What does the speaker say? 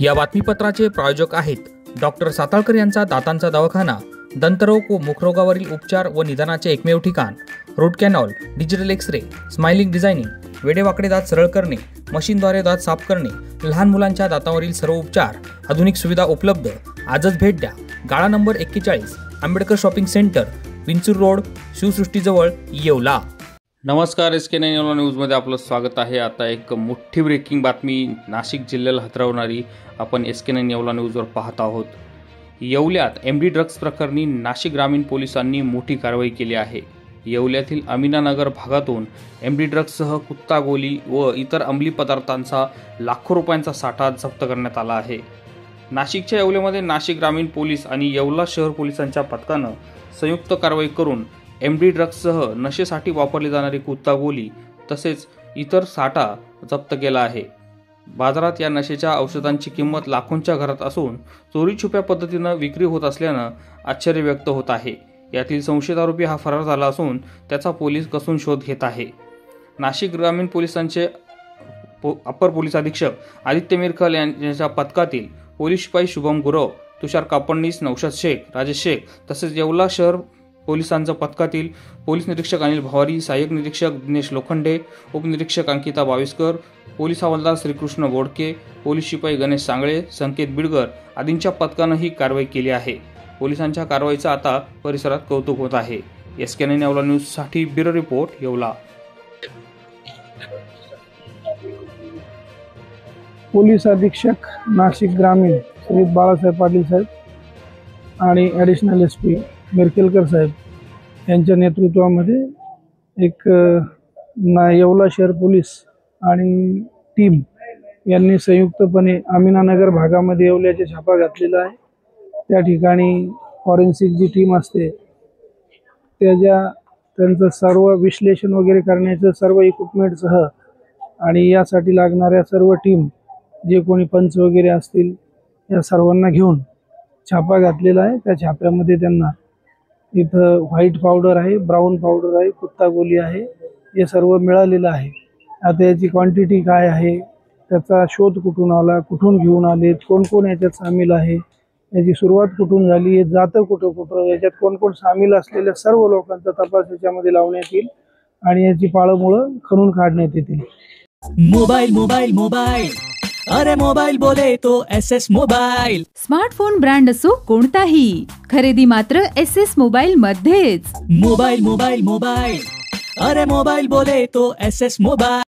या बातमीपत्राचे प्रायोजक आहेत डॉक्टर साताळकर यांचा दातांचा दवाखाना, दंतरोग व मुखरोगावरील उपचार व निदानाचे एकमेव ठिकाण। Root canal, digital X-ray, smiling designing, वेडेवाकडे दात सरळ करणे, मशीनद्वारे दात साफ करणे, लहान मुलांच्या दातांवरील सर्व उपचार, आधुनिक सुविधा उपलब्ध। आजच भेट द्या। गाळा number 41, Ambedkar shopping centre, Vinchur road, शिवसृष्टीजवळ, येवला। नमस्कार, SK9 येवला न्यूजमध्ये आपलं स्वागत आहे। आता एक मोठी ब्रेकिंग बातमी नाशिक जिल्ह्याला हादरवणारी आपण SK9 येवला न्यूजवर पाहत आहोत। येवल्यात MD ड्रग्ज प्रकरणी नाशिक ग्रामीण पोलिसांनी मोठी कारवाई केली आहे। येवल्यातील अमीनानगर भागातून MD ड्रग्जसह कुत्ता गोली व इतर अंमली पदार्थांचा लाखो रुपयांचा साठा जप्त करण्यात आला आहे। नाशिकच्या येवल्यामध्ये नाशिक ग्रामीण पोलीस आणि येवला शहर पोलिसांच्या पथकानं संयुक्त कारवाई करून MD ड्रग्जसह नशेसाठी वापरली जाणारी कुत्ता गोली तसेच इतर साठा जप्त केला आहे। बाजारात या नशेच्या औषधांची किंमत लाखोंच्या घरात असून चोरी छुप्या पद्धतीनं विक्री होत असल्यानं आश्चर्य व्यक्त होत आहे। यातील संशयित आरोपी हा फरार झाला असून त्याचा पोलीस कसून शोध घेत आहे। नाशिक ग्रामीण पोलिसांचे अपर पोलीस अधीक्षक आदित्य मिरखल यांच्या पथकातील पोलीस शिपाई शुभम गुरव, तुषार कापडनीस, नौशाद शेख, राजेश शेख तसेच येवला शहर पोलिसांच्या पथकातील पोलीस निरीक्षक अनिल भवारी, सहाय्यक निरीक्षक दिनेश लोखंडे, उपनिरीक्षक अंकिता बाविस्कर, पोलीस हवालदार श्रीकृष्ण बोडके, पोलीस शिपाई गणेश सांगळे, संकेत बिडगर आदींच्या पथकानं ही कारवाई केली आहे। पोलिसांच्या कारवाईचं आता परिसरात कौतुक होत आहे। SK9 येवला न्यूजसाठी ब्युरो रिपोर्ट, येवला। पोलीस अधीक्षक नाशिक ग्रामीण श्री बाळासाहेब पाटील साहेब आणि ॲडिशनल SP मिरकेलकर साहेब यांच्या नेतृत्वामध्ये एक येवला शहर पोलीस आणि टीम यांनी संयुक्तपणे अमीनानगर भागामध्ये येवल्याचे छापा घातलेला आहे। त्या ठिकाणी फॉरेन्सिक जी टीम असते त्यांचं सर्व विश्लेषण वगैरे करण्याचं सर्व इक्विपमेंटसह आणि यासाठी लागणाऱ्या सर्व टीम जे कोणी पंच वगैरे असतील या सर्वांना घेऊन छापा घातलेला आहे। त्या छाप्यामध्ये त्यांना इथं व्हाईट पावडर आहे, ब्राऊन पावडर आहे, कुत्ता गोली आहे, हे सर्व मिळालेलं आहे। आता याची क्वांटिटी काय आहे, त्याचा शोध कुठून आला, कुठून घेऊन आले, कोण कोण याच्यात सामील आहे, याची सुरुवात कुठून झाली, हे जातं कुठं, याच्यात कोण कोण सामील असलेल्या सर्व लोकांचा तपास याच्यामध्ये लावण्यात येईल आणि याची पाळंमुळं खणून काढण्यात येतील। मोबाईल अरे मोबाईल बोले तो SS मोबाईल। स्मार्टफोन ब्रँड असो कोणताही, खरेदी मात्र SS मोबाईल मध्येच। मोबाईल अरे मोबाईल बोले तो SS मोबाईल।